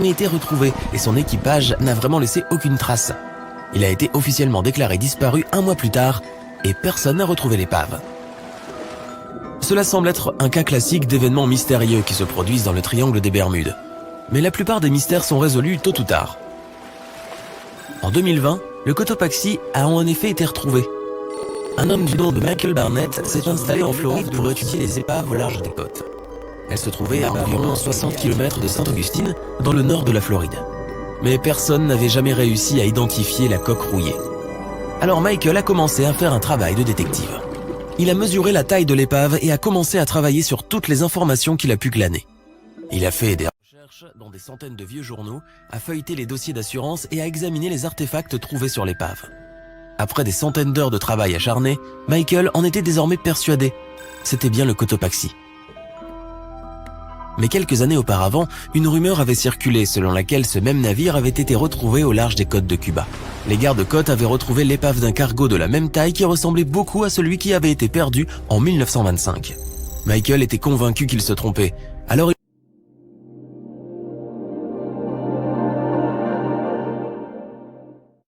jamais été retrouvé et son équipage n'a vraiment laissé aucune trace. Il a été officiellement déclaré disparu 1 mois plus tard et personne n'a retrouvé l'épave. Cela semble être un cas classique d'événements mystérieux qui se produisent dans le triangle des Bermudes. Mais la plupart des mystères sont résolus tôt ou tard. En 2020, le Cotopaxi a en effet été retrouvé. Un homme du nom de Michael Barnett s'est installé en Floride pour étudier les épaves au large des côtes. Elle se trouvait à environ 60 km de Saint-Augustine, dans le nord de la Floride. Mais personne n'avait jamais réussi à identifier la coque rouillée. Alors Michael a commencé à faire un travail de détective. Il a mesuré la taille de l'épave et a commencé à travailler sur toutes les informations qu'il a pu glaner. Il a fait des recherches dans des centaines de vieux journaux, a feuilleté les dossiers d'assurance et a examiné les artefacts trouvés sur l'épave. Après des centaines d'heures de travail acharné, Michael en était désormais persuadé. C'était bien le Cotopaxi. Mais quelques années auparavant, une rumeur avait circulé selon laquelle ce même navire avait été retrouvé au large des côtes de Cuba. Les gardes-côtes avaient retrouvé l'épave d'un cargo de la même taille qui ressemblait beaucoup à celui qui avait été perdu en 1925. Michael était convaincu qu'il se trompait. Alors